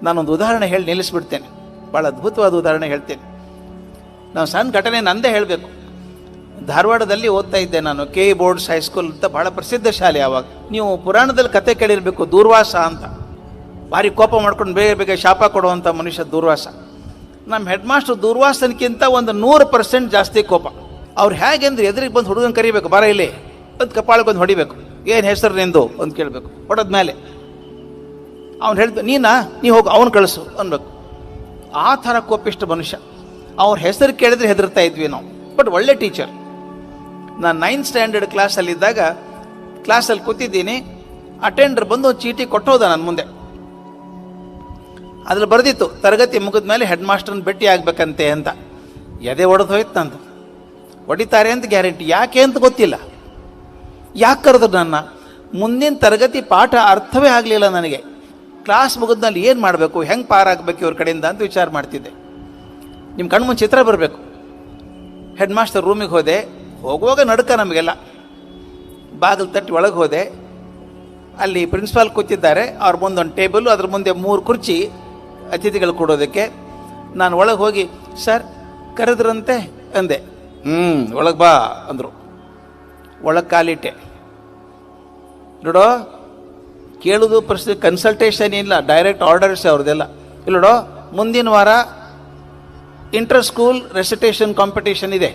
ನಾನೊಂದು ಉದಾಹರಣೆ ಹೇಳಿ ನಿಲ್ಲಿಸ್ಬಿಡ್ತೇನೆ, ಭಾಳ ಅದ್ಭುತವಾದ ಉದಾಹರಣೆ ಹೇಳ್ತೇನೆ. ನಾವು ಸಣ್ಣ ಘಟನೆ ನಂದೇ ಹೇಳಬೇಕು. ಧಾರವಾಡದಲ್ಲಿ ಓದ್ತಾ ಇದ್ದೆ ನಾನು, ಕೆ ಬೋರ್ಡ್ಸ್ ಹೈಸ್ಕೂಲ್ ಅಂತ ಭಾಳ ಪ್ರಸಿದ್ಧ ಶಾಲೆ. ಆವಾಗ ನೀವು ಪುರಾಣದಲ್ಲಿ ಕತೆ ಕೇಳಿರಬೇಕು, ದೂರ್ವಾಸ ಅಂತ. ಭಾರಿ ಕೋಪ ಮಾಡ್ಕೊಂಡು ಬೇಗ ಬೇಗ ಶಾಪ ಕೊಡುವಂಥ ಮನುಷ್ಯ ದೂರ್ವಾಸ. ನಮ್ಮ ಹೆಡ್ ಮಾಸ್ಟರ್ ದೂರ್ವಾಸನಕ್ಕಿಂತ ಒಂದು 100% ಜಾಸ್ತಿ ಕೋಪ. ಅವ್ರು ಹೇಗೆ ಅಂದ್ರೆ ಎದುರಿಗೆ ಬಂದು ಹುಡುಗನ ಕರಿಬೇಕು, ಬರ ಇಲ್ಲಿ ಅದು ಕಪಾಳಕ್ಕೆ ಒಂದು ಹೊಡಿಬೇಕು, ಏನು ಹೆಸರು ನಿಂದು ಅಂತ ಕೇಳಬೇಕು. ಹೊಡೆದ್ಮೇಲೆ ಅವ್ನು ಹೇಳ್ತ ನೀ ಹೋಗು, ಅವನು ಕಳಿಸು ಅನ್ಬೇಕು. ಆ ಥರ ಕೋಪಿಷ್ಟ ಮನುಷ್ಯ. ಅವ್ರ ಹೆಸರು ಕೇಳಿದ್ರೆ ಹೆದರ್ತಾ ಇದ್ವಿ ನಾವು. ಬಟ್ ಒಳ್ಳೆ ಟೀಚರ್. ನಾನು 9th ಸ್ಟ್ಯಾಂಡರ್ಡ್ ಕ್ಲಾಸಲ್ಲಿದ್ದಾಗ ಕ್ಲಾಸಲ್ಲಿ ಕೂತಿದ್ದೀನಿ. ಅಟೆಂಡರ್ ಬಂದು ಒಂದು ಚೀಟಿ ಕೊಟ್ಟೋದ ನನ್ನ ಮುಂದೆ. ಅದ್ರಲ್ಲಿ ಬರೆದಿತ್ತು, ತರಗತಿ ಮುಗಿದ ಮೇಲೆ ಹೆಡ್ ಮಾಸ್ಟರ್ನ ಭೇಟಿ ಆಗ್ಬೇಕಂತೆ ಅಂತ. ಎದೆ ಹೊಡೆದು ಹೋಯ್ತು ನಂದು. ಹೊಡಿತಾರೆ ಅಂತ ಗ್ಯಾರಂಟಿ, ಯಾಕೆ ಅಂತ ಗೊತ್ತಿಲ್ಲ. ಯಾಕೆ ಕರೆದ್ರು ನನ್ನ? ಮುಂದಿನ ತರಗತಿ ಪಾಠ ಅರ್ಥವೇ ಆಗಲಿಲ್ಲ ನನಗೆ. ಕ್ಲಾಸ್ ಮುಗಿದ್ನಲ್ಲಿ ಏನು ಮಾಡಬೇಕು, ಹೆಂಗೆ ಪಾರಾಗಬೇಕು ಇವ್ರ ಕಡೆಯಿಂದ ಅಂತ ವಿಚಾರ ಮಾಡ್ತಿದ್ದೆ. ನಿಮ್ಮ ಕಣ್ಣು ಮುಂದೆ ಚಿತ್ರ ಬರಬೇಕು. ಹೆಡ್ ಮಾಸ್ಟರ್ ರೂಮಿಗೆ ಹೋದೆ. ಹೋಗುವಾಗ ನಡ್ಕ ನಮಗೆಲ್ಲ. ಬಾಗಿಲು ತಟ್ಟಿ ಒಳಗೆ ಹೋದೆ. ಅಲ್ಲಿ ಪ್ರಿನ್ಸಿಪಾಲ್ ಕೂತಿದ್ದಾರೆ. ಅವ್ರ ಮುಂದೆ ಒಂದು ಟೇಬಲು, ಅದ್ರ ಮುಂದೆ 3 ಕುರ್ಚಿ ಅತಿಥಿಗಳು ಕೊಡೋದಕ್ಕೆ. ನಾನು ಒಳಗೆ ಹೋಗಿ, ಸರ್ ಕರೆದ್ರಂತೆ ಅಂದೆ. ಒಳಗೆ ಬಾ ಅಂದರು. ಒಳಗೆ ಕಾಲಿಟ್ಟೆ. ನೋಡೋ, ಕೇಳೋದು ಪ್ರಶ್ನೆ, ಕನ್ಸಲ್ಟೇಷನ್ ಇಲ್ಲ, ಡೈರೆಕ್ಟ್ ಆರ್ಡರ್ಸ್ ಅವ್ರದ್ದೆಲ್ಲ. ಇಲ್ಲ ನೋಡೋ, ಮುಂದಿನ ವಾರ ಇಂಟರ್ ಸ್ಕೂಲ್ ರೆಸಿಟೇಷನ್ ಕಾಂಪಿಟೇಷನ್ ಇದೆ,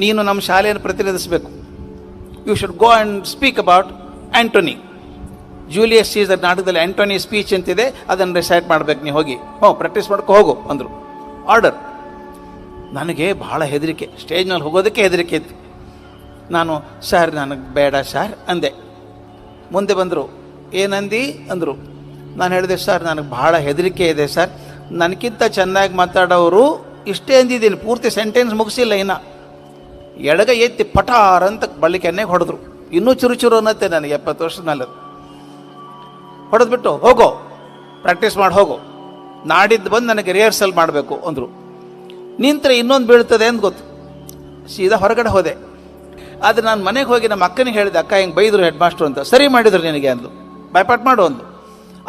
ನೀನು ನಮ್ಮ ಶಾಲೆಯನ್ನು ಪ್ರತಿನಿಧಿಸಬೇಕು. You should go and speak about Antony. Julius Caesar ನಾಟಕದಲ್ಲಿ ಆ್ಯಂಟೋನಿ ಸ್ಪೀಚ್ ಅಂತಿದೆ, ಅದನ್ನು ರಿಸೈಟ್ ಮಾಡ್ಬೇಕು. ನೀವು ಹೋಗಿ ಪ್ರಾಕ್ಟೀಸ್ ಮಾಡ್ಕೊ ಹೋಗು ಅಂದರು. ಆರ್ಡರ್. ನನಗೆ ಭಾಳ ಹೆದರಿಕೆ, ಸ್ಟೇಜ್ನಲ್ಲಿ ಹೋಗೋದಕ್ಕೆ ಹೆದರಿಕೆ ಇತ್ತು. ನಾನು, ಸರ್ ನನಗೆ ಬೇಡ ಸರ್ ಅಂದೆ. ಮುಂದೆ ಬಂದರು. ಏನಂದಿ ಅಂದರು. ನಾನು ಹೇಳಿದೆ, ಸರ್ ನನಗೆ ಭಾಳ ಹೆದರಿಕೆ ಇದೆ ಸರ್, ನನಗಿಂತ ಚೆನ್ನಾಗಿ ಮಾತಾಡೋರು ಇಷ್ಟೇ ಅಂದಿದ್ದೀನಿ, ಪೂರ್ತಿ ಸೆಂಟೆನ್ಸ್ ಮುಗಿಸಿಲ್ಲ ಇನ್ನು. ಎಡಗ ಎತ್ತಿ ಪಟಾರ್ ಅಂತ ಬಳ್ಳಿಕೆನ್ನೆಗೆ ಹೊಡೆದ್ರು. ಇನ್ನೂ ಚುರುಚುರು ಅನ್ನತ್ತೆ ನನಗೆ, 70 ವರ್ಷದ ಮೇಲೆ. ಹೊಡೆದ್ಬಿಟ್ಟು ಹೋಗೋ, ಪ್ರಾಕ್ಟೀಸ್ ಮಾಡಿ ಹೋಗೋ, ನಾಡಿದ್ದು ಬಂದು ನನಗೆ ರಿಹರ್ಸಲ್ ಮಾಡಬೇಕು ಅಂದರು. ನಿಂತರೆ ಇನ್ನೊಂದು ಬೀಳ್ತದೆ ಅಂತ ಗೊತ್ತು. ಸೀದಾ ಹೊರಗಡೆ ಹೋದೆ. ಆದರೆ ನಾನು ಮನೆಗೆ ಹೋಗಿ ನಮ್ಮ ಅಕ್ಕನಿಗೆ ಹೇಳಿದೆ, ಅಕ್ಕ ಹಿಂಗೆ ಬೈದರು ಹೆಡ್ ಮಾಸ್ಟ್ರು ಅಂತ. ಸರಿ ಮಾಡಿದ್ರು ನಿನಗೆ ಅಂದು, ಬಾಯ್ಪಾಟ್ ಮಾಡು ಅಂದು.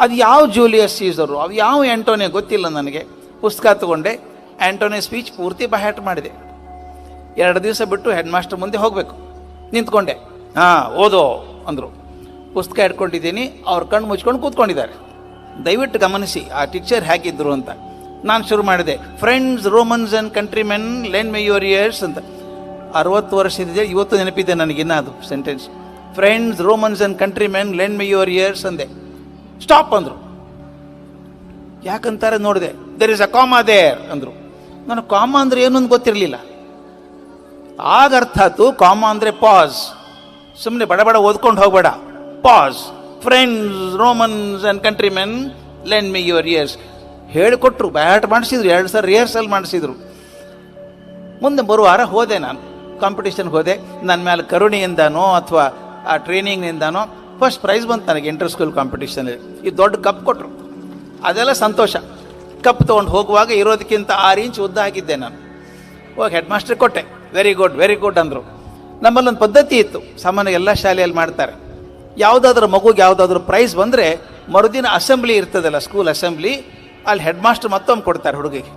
ಅದು ಯಾವ ಜೂಲಿಯಸ್ ಸೀಸರು, ಅದು ಯಾವ ಆ್ಯಂಟೋನಿ ಗೊತ್ತಿಲ್ಲ ನನಗೆ. ಪುಸ್ತಕ ತಗೊಂಡೆ, ಆ್ಯಂಟೋನಿ ಸ್ಪೀಚ್ ಪೂರ್ತಿ ಬಹ್ಯಾಟ್ ಮಾಡಿದೆ. 2 ದಿವಸ ಬಿಟ್ಟು ಹೆಡ್ ಮಾಸ್ಟರ್ ಮುಂದೆ ಹೋಗಬೇಕು. ನಿಂತ್ಕೊಂಡೆ. ಓದೋ ಅಂದರು. ಪುಸ್ತಕ ಇಟ್ಕೊಂಡಿದ್ದೀನಿ. ಅವ್ರ ಕಣ್ಣು ಮುಚ್ಕೊಂಡು ಕೂತ್ಕೊಂಡಿದ್ದಾರೆ. ದಯವಿಟ್ಟು ಗಮನಿಸಿ ಆ ಟೀಚರ್ ಹೇಗಿದ್ದರು ಅಂತ. ನಾನು ಶುರು ಮಾಡಿದೆ, friends, Romans and countrymen, lend my your ears ಅಂತ. 60 ವರ್ಷದಿದೆ, ಇವತ್ತು ನೆನಪಿದೆ ನನಗಿನ್ನ ಅದು sentence. Friends, Romans and countrymen, lend my your ears ಅಂದೆ. ಸ್ಟಾಪ್ ಅಂದರು. ಯಾಕಂತಾರೆ ನೋಡಿದೆ. There is a comma there ಅಂದರು. ನನಗೆ ಕಾಮಾ ಅಂದರೆ ಏನು ಅಂತ ಗೊತ್ತಿರಲಿಲ್ಲ. ಆಗ ಅರ್ಥ ಆಯ್ತು, ಕಾಮಾ ಅಂದರೆ ಪಾಸ್. ಸುಮ್ಮನೆ ಬಡ ಓದ್ಕೊಂಡು ಹೋಗಬೇಡ, pass. Friends, Romans and countrymen, lend me your ears ಹೇಳಿಕೊಟ್ರು. ಬ್ಯಾಟ್ ಮಾಡಿಸಿದ್ರು, 2 ಸಲ ರಿಹರ್ಸಲ್ ಮಾಡಿಸಿದ್ರು. ಮುಂದೆ ಬರುವಾರ ಹೋದೆ, ನಾನು ಕಾಂಪಿಟೇಷನ್ಗೆ ಹೋದೆ. ನನ್ನ ಮೇಲೆ ಕರುಣೆಯಿಂದನೋ ಅಥವಾ ಆ ಟ್ರೈನಿಂಗ್ನಿಂದನೋ ಫಸ್ಟ್ ಪ್ರೈಸ್ ಬಂತು ನನಗೆ ಇಂಟರ್ ಸ್ಕೂಲ್ ಕಾಂಪಿಟೇಷನಲ್ಲಿ. ಈ ದೊಡ್ಡ ಕಪ್ ಕೊಟ್ಟರು, ಅದೆಲ್ಲ ಸಂತೋಷ. ಕಪ್ ತೊಗೊಂಡು ಹೋಗುವಾಗ ಇರೋದಕ್ಕಿಂತ 6 ಇಂಚ್ ಉದ್ದ ಹಾಕಿದ್ದೆ ನಾನು. ಹೋಗಿ ಹೆಡ್ ಮಾಸ್ಟ್ರಿಗೆ ಕೊಟ್ಟೆ. ವೆರಿ ಗುಡ್ ಅಂದರು. ನಮ್ಮಲ್ಲೊಂದು ಪದ್ಧತಿ ಇತ್ತು, ಸಾಮಾನ್ಯ ಎಲ್ಲ ಶಾಲೆಯಲ್ಲಿ ಮಾಡ್ತಾರೆ. ಯಾವುದಾದ್ರೂ ಮಗುಗೆ ಯಾವುದಾದ್ರೂ ಪ್ರೈಸ್ ಬಂದರೆ ಮರುದಿನ ಅಸೆಂಬ್ಲಿ ಇರ್ತದಲ್ಲ, ಸ್ಕೂಲ್ ಅಸೆಂಬ್ಲಿ, ಅಲ್ಲಿ ಹೆಡ್ ಮಾಸ್ಟರ್ ಮತ್ತೊಮ್ಮೆ ಕೊಡ್ತಾರೆ ಹುಡುಗಿಗೆ,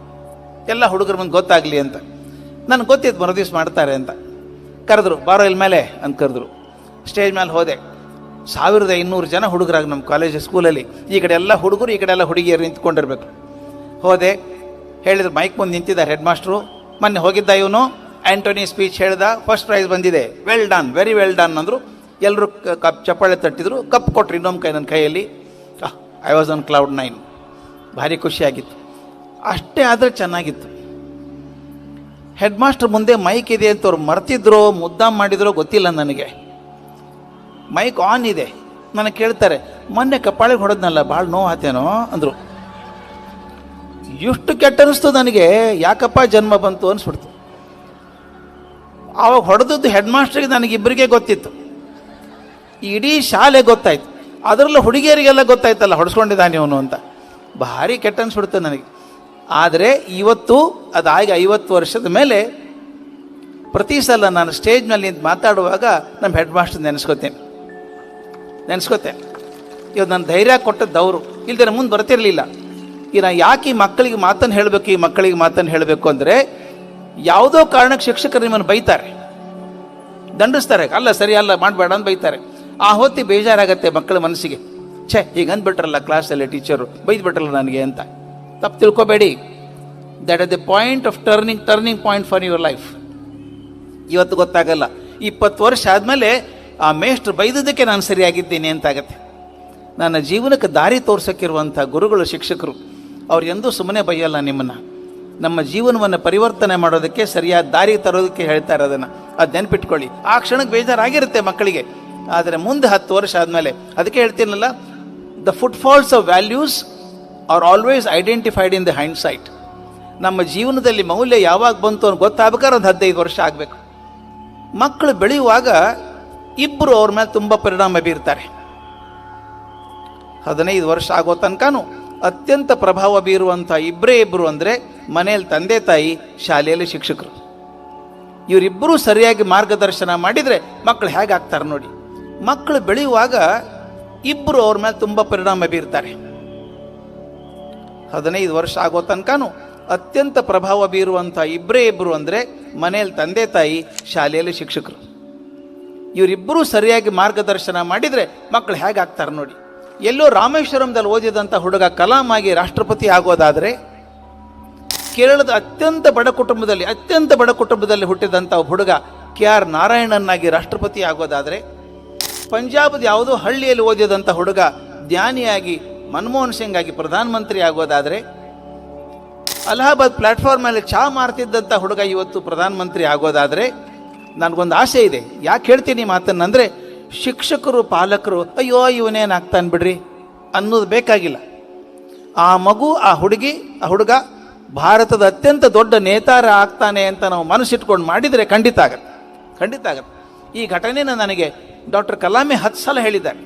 ಎಲ್ಲ ಹುಡುಗರ ಮುಂದೆ ಗೊತ್ತಾಗಲಿ ಅಂತ. ನನಗೆ ಗೊತ್ತಿತ್ತು ಮರುದಿವ್ಸ ಮಾಡ್ತಾರೆ ಅಂತ. ಕರೆದ್ರು, ಬಾರೋ ಇಲ್ಲಿ ಮೇಲೆ ಅಂತ ಕರೆದ್ರು. ಸ್ಟೇಜ್ ಮೇಲೆ ಹೋದೆ. 1200 ಜನ ಹುಡುಗರಾಗ ನಮ್ಮ ಕಾಲೇಜ್ ಸ್ಕೂಲಲ್ಲಿ. ಈ ಕಡೆ ಎಲ್ಲ ಹುಡುಗರು, ಈ ಕಡೆ ಎಲ್ಲ ಹುಡುಗಿಯರು ನಿಂತ್ಕೊಂಡಿರ್ಬೇಕು. ಹೋದೆ. ಹೇಳಿದ್ರು, ಮೈಕ್ ಮುಂದೆ ನಿಂತಿದ್ದಾರೆ ಹೆಡ್ ಮಾಸ್ಟ್ರು. ಮೊನ್ನೆ ಹೋಗಿದ್ದ ಇವನು, ಆ್ಯಂಟೋನಿ ಸ್ಪೀಚ್ ಹೇಳ್ದ, ಫಸ್ಟ್ ಪ್ರೈಸ್ ಬಂದಿದೆ, well done, very well done ಅಂದರು. ಎಲ್ಲರೂ ಕಪ್ ಚಪ್ಪಾಳೆ ತಟ್ಟಿದ್ರು. ಕಪ್ ಕೊಟ್ಟರು ಇನ್ನೊಂದು ಕೈ ನನ್ನ ಕೈಯಲ್ಲಿ. I was on cloud 9. ಭಾರಿ ಖುಷಿಯಾಗಿತ್ತು. ಅಷ್ಟೇ ಆದರೆ ಚೆನ್ನಾಗಿತ್ತು. ಹೆಡ್ ಮಾಸ್ಟರ್ ಮುಂದೆ ಮೈಕ್ ಇದೆ ಅಂತ ಅವ್ರು ಮರ್ತಿದ್ರೋ ಮುದ್ದಾಂ ಮಾಡಿದ್ರೋ ಗೊತ್ತಿಲ್ಲ ನನಗೆ. ಮೈಕ್ ಆನ್ ಇದೆ. ನನಗೆ ಕೇಳ್ತಾರೆ, ಮೊನ್ನೆ ಕಪ್ಪಾಳಿಗೆ ಹೊಡೆದ್ನಲ್ಲ, ಭಾಳ ನೋವು ಆತೇನೋ ಅಂದರು. ಎಷ್ಟು ಕೆಟ್ಟ ಅನ್ನಿಸ್ತು ನನಗೆ. ಯಾಕಪ್ಪ ಜನ್ಮ ಬಂತು ಅನಿಸ್ಬಿಡ್ತು. ಆವಾಗ ಹೊಡೆದದ್ದು ಹೆಡ್ ಮಾಸ್ಟ್ರಿಗೆ ನನಗಿಬ್ಬರಿಗೆ ಗೊತ್ತಿತ್ತು, ಇಡೀ ಶಾಲೆ ಗೊತ್ತಾಯ್ತು. ಅದರಲ್ಲೂ ಹುಡುಗಿಯರಿಗೆಲ್ಲ ಗೊತ್ತಾಯ್ತಲ್ಲ ಹೊಡೆಸ್ಕೊಂಡಿದ್ದಾನೆ ಇವನು ಅಂತ. ಭಾರಿ ಕೆಟ್ಟ ಅನಿಸ್ಬಿಡ್ತು ನನಗೆ. ಆದರೆ ಇವತ್ತು ಅದಾಗಿ 50 ವರ್ಷದ ಮೇಲೆ ಪ್ರತಿ ಸಲ ನಾನು ಸ್ಟೇಜ್ ಮೇಲೆ ನಿಂತು ಮಾತಾಡುವಾಗ ನಮ್ಮ ಹೆಡ್ ಮಾಸ್ಟರ್ ನೆನೆಸ್ಕೋತೇನೆ. ಇವತ್ತು ನಾನು ಧೈರ್ಯ ಕೊಟ್ಟದ್ದವರು, ಇಲ್ದೇ ಮುಂದೆ ಬರ್ತಿರ್ಲಿಲ್ಲ. ಈಗ ನಾ ಯಾಕೆ ಈ ಮಕ್ಕಳಿಗೆ ಮಾತನ್ನು ಹೇಳಬೇಕು, ಈ ಮಕ್ಕಳಿಗೆ ಮಾತನ್ನು ಹೇಳಬೇಕು ಅಂದರೆ, ಯಾವುದೋ ಕಾರಣಕ್ಕೆ ಶಿಕ್ಷಕರು ನಿಮ್ಮನ್ನು ಬೈತಾರೆ, ದಂಡಿಸ್ತಾರೆ, ಅಲ್ಲ ಸರಿ ಅಲ್ಲ ಮಾಡಬೇಡ ಅಂತ ಬೈತಾರೆ. ಆ ಹೊತ್ತಿ ಬೇಜಾರಾಗತ್ತೆ ಮಕ್ಕಳ ಮನಸ್ಸಿಗೆ, ಛೇ ಈಗ ಅಂದ್ಬಿಟ್ರಲ್ಲ ಕ್ಲಾಸಲ್ಲಿ ಟೀಚರು ಬೈದ್ಬಿಟ್ರಲ್ಲ ನನಗೆ ಅಂತ. ತಪ್ಪು ತಿಳ್ಕೊಬೇಡಿ. That is the point of turning point for your life. ಇವತ್ತು ಗೊತ್ತಾಗಲ್ಲ, 20 ವರ್ಷ ಆದಮೇಲೆ ಆ ಮೇಷ್ಟ್ರು ಬೈದದಕ್ಕೆ ನಾನು ಸರಿಯಾಗಿದ್ದೀನಿ ಅಂತಾಗತ್ತೆ. ನನ್ನ ಜೀವನಕ್ಕೆ ದಾರಿ ತೋರ್ಸೋಕ್ಕಿರುವಂಥ ಗುರುಗಳು, ಶಿಕ್ಷಕರು, ಅವ್ರು ಎಂದೂ ಸುಮ್ಮನೆ ಬೈಯಲ್ಲ ನಿಮ್ಮನ್ನು. ನಮ್ಮ ಜೀವನವನ್ನು ಪರಿವರ್ತನೆ ಮಾಡೋದಕ್ಕೆ, ಸರಿಯಾದ ದಾರಿ ತರೋದಕ್ಕೆ ಹೇಳ್ತಾರೆ. ಅದು ನೆನ್ಪಿಟ್ಕೊಳ್ಳಿ. ಆ ಕ್ಷಣಕ್ಕೆ ಬೇಜಾರಾಗಿರುತ್ತೆ ಮಕ್ಕಳಿಗೆ, ಆದರೆ ಮುಂದೆ 10 ವರ್ಷ ಆದಮೇಲೆ, ಅದಕ್ಕೆ ಹೇಳ್ತೀನಲ್ಲ, the footfalls of values are always identified in the hindsight. ನಮ್ಮ ಜೀವನದಲ್ಲಿ ಮೌಲ್ಯ ಯಾವಾಗ ಬಂತು ಅಂತ ಗೊತ್ತಾಗಬೇಕಾದ್ರೆ ಒಂದು 15 ವರ್ಷ ಆಗಬೇಕು. ಮಕ್ಕಳು ಬೆಳೆಯುವಾಗ ಇಬ್ಬರು ಅವ್ರ ಮೇಲೆ ತುಂಬ ಪರಿಣಾಮ ಬೀರ್ತಾರೆ. 15 ವರ್ಷ ಆಗೋ ತನಕನೂ ಅತ್ಯಂತ ಪ್ರಭಾವ ಬೀರುವಂಥ ಇಬ್ಬರು ಅಂದರೆ ಮನೆಯಲ್ಲಿ ತಂದೆ ತಾಯಿ, ಶಾಲೆಯಲ್ಲಿ ಶಿಕ್ಷಕರು. ಇವರಿಬ್ಬರೂ ಸರಿಯಾಗಿ ಮಾರ್ಗದರ್ಶನ ಮಾಡಿದರೆ ಮಕ್ಕಳು ಹೇಗಾಗ್ತಾರೆ ನೋಡಿ. ಮಕ್ಕಳು ಬೆಳೆಯುವಾಗ ಇಬ್ಬರು ಅವ್ರ ಮೇಲೆ ತುಂಬ ಪರಿಣಾಮ ಬೀರ್ತಾರೆ. 15 ವರ್ಷ ಆಗೋ ತನಕನೂ ಅತ್ಯಂತ ಪ್ರಭಾವ ಬೀರುವಂಥ ಇಬ್ಬರು ಅಂದರೆ ಮನೆಯಲ್ಲಿ ತಂದೆ ತಾಯಿ, ಶಾಲೆಯಲ್ಲಿ ಶಿಕ್ಷಕರು. ಇವರಿಬ್ಬರೂ ಸರಿಯಾಗಿ ಮಾರ್ಗದರ್ಶನ ಮಾಡಿದರೆ ಮಕ್ಕಳು ಹೇಗಾಗ್ತಾರೆ ನೋಡಿ. ಎಲ್ಲೋ ರಾಮೇಶ್ವರಂದಲ್ಲಿ ಓದಿದಂಥ ಹುಡುಗ ಕಲಾಂ ಆಗಿ ರಾಷ್ಟ್ರಪತಿ ಆಗೋದಾದರೆ, ಕೇರಳದ ಅತ್ಯಂತ ಬಡ ಕುಟುಂಬದಲ್ಲಿ ಹುಟ್ಟಿದಂಥ ಹುಡುಗ KR ನಾರಾಯಣನ್ನಾಗಿ ರಾಷ್ಟ್ರಪತಿ ಆಗೋದಾದರೆ, ಪಂಜಾಬದ ಯಾವುದೋ ಹಳ್ಳಿಯಲ್ಲಿ ಓದಿದಂಥ ಹುಡುಗ ಧ್ಯಾನಿಯಾಗಿ ಮನಮೋಹನ್ ಸಿಂಗ್ ಆಗಿ ಪ್ರಧಾನಮಂತ್ರಿ ಆಗೋದಾದರೆ, ಅಲಹಾಬಾದ್ ಪ್ಲಾಟ್ಫಾರ್ಮಲ್ಲಿ ಚಹಾ ಮಾರ್ತಿದ್ದಂಥ ಹುಡುಗ ಇವತ್ತು ಪ್ರಧಾನಮಂತ್ರಿ ಆಗೋದಾದರೆ, ನನಗೊಂದು ಆಸೆ ಇದೆ. ಯಾಕೆ ಹೇಳ್ತೀನಿ ಮಾತನ್ನಂದರೆ, ಶಿಕ್ಷಕರು, ಪಾಲಕರು ಅಯ್ಯೋ ಇವನೇನಾಗ್ತಾನೆ ಬಿಡ್ರಿ ಅನ್ನೋದು ಬೇಕಾಗಿಲ್ಲ. ಆ ಮಗು, ಆ ಹುಡುಗ ಭಾರತದ ಅತ್ಯಂತ ದೊಡ್ಡ ನೇತಾರ ಆಗ್ತಾನೆ ಅಂತ ನಾವು ಮನಸ್ಸಿಟ್ಕೊಂಡು ಮಾಡಿದರೆ ಖಂಡಿತ ಆಗತ್ತೆ. ಈ ಘಟನೆನ ನನಗೆ ಡಾಕ್ಟರ್ ಕಲಾಮೆ 10 ಸಲ ಹೇಳಿದ್ದಾರೆ.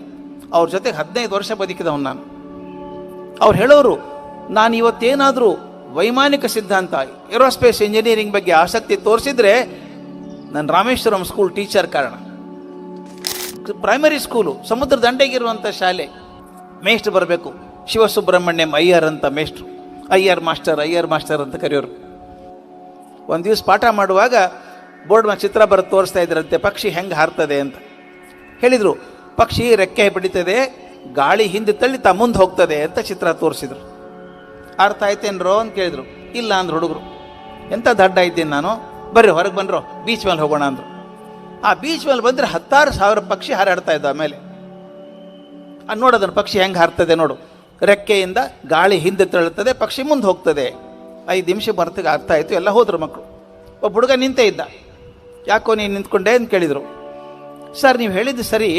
ಅವ್ರ ಜೊತೆಗೆ 15 ವರ್ಷ ಬದುಕಿದವನು ನಾನು. ಅವ್ರು ಹೇಳೋರು, ನಾನು ಇವತ್ತೇನಾದರೂ ವೈಮಾನಿಕ ಸಿದ್ಧಾಂತ, ಏರೋಸ್ಪೇಸ್ ಇಂಜಿನಿಯರಿಂಗ್ ಬಗ್ಗೆ ಆಸಕ್ತಿ ತೋರಿಸಿದ್ರೆ ನಾನು ರಾಮೇಶ್ವರಂ ಸ್ಕೂಲ್ ಟೀಚರ್ ಕಾರಣ. ಪ್ರೈಮರಿ ಸ್ಕೂಲು, ಸಮುದ್ರ ದಂಡೆಗಿರುವಂಥ ಶಾಲೆ, ಮೇಷ್ಟ್ರು ಬರಬೇಕು. ಶಿವಸುಬ್ರಹ್ಮಣ್ಯಂ ಅಯ್ಯರ್ ಅಂತ ಮೇಷ್ಟ್ರು, ಅಯ್ಯರ್ ಮಾಸ್ಟರ್ ಅಂತ ಕರೆಯೋರು. ಒಂದು ದಿವಸ ಪಾಠ ಮಾಡುವಾಗ ಬೋರ್ಡ್ ಮೇಲೆ ಚಿತ್ರ ಬರೆದು ತೋರಿಸ್ತಾ ಇದ್ರಂತೆ, ಪಕ್ಷಿ ಹೆಂಗೆ ಹಾರ್ತದೆ ಅಂತ ಹೇಳಿದರು. ಪಕ್ಷಿ ರೆಕ್ಕೆ ಬಿಡಿತದೆ, ಗಾಳಿ ಹಿಂದೆ ತಳ್ಳಿ ಮುಂದೆ ಹೋಗ್ತದೆ ಅಂತ ಚಿತ್ರ ತೋರಿಸಿದ್ರು. ಅರ್ಥ ಆಯ್ತೇನ್ರೋ ಅಂತ ಕೇಳಿದ್ರು. ಇಲ್ಲ ಅಂದ್ರು ಹುಡುಗರು. ಎಂಥ ದಡ್ಡ ಇದ್ದೀನಿ ನಾನು, ಬರ್ರಿ ಹೊರಗೆ ಬಂದ್ರು, ಬೀಚ್ ಮೇಲೆ ಹೋಗೋಣ ಅಂದರು. ಆ ಬೀಚ್ ಮೇಲೆ ಬಂದರೆ 16,000 ಪಕ್ಷಿ ಹಾರಾಡ್ತಾ ಇದ್ದ. ಆಮೇಲೆ ನೋಡೋದನ್ನು ಪಕ್ಷಿ ಹೆಂಗೆ ಹಾರ್ತದೆ ನೋಡು, ರೆಕ್ಕೆಯಿಂದ ಗಾಳಿ ಹಿಂದೆ ತಳ್ಳುತ್ತದೆ, ಪಕ್ಷಿ ಮುಂದೆ ಹೋಗ್ತದೆ. 5 ನಿಮಿಷ ಬರ್ತಗೆ ಅರ್ಥ ಆಯಿತು. ಎಲ್ಲ ಹೋದ್ರು ಮಕ್ಕಳು. ಒಬ್ಬ ಹುಡುಗ ನಿಂತೇ ಇದ್ದ. ಯಾಕೋ ನೀನು ನಿಂತ್ಕೊಂಡೆ ಅಂತ ಕೇಳಿದರು. ಸರ್ ನೀವು ಹೇಳಿದ್ದು ಸರಿ,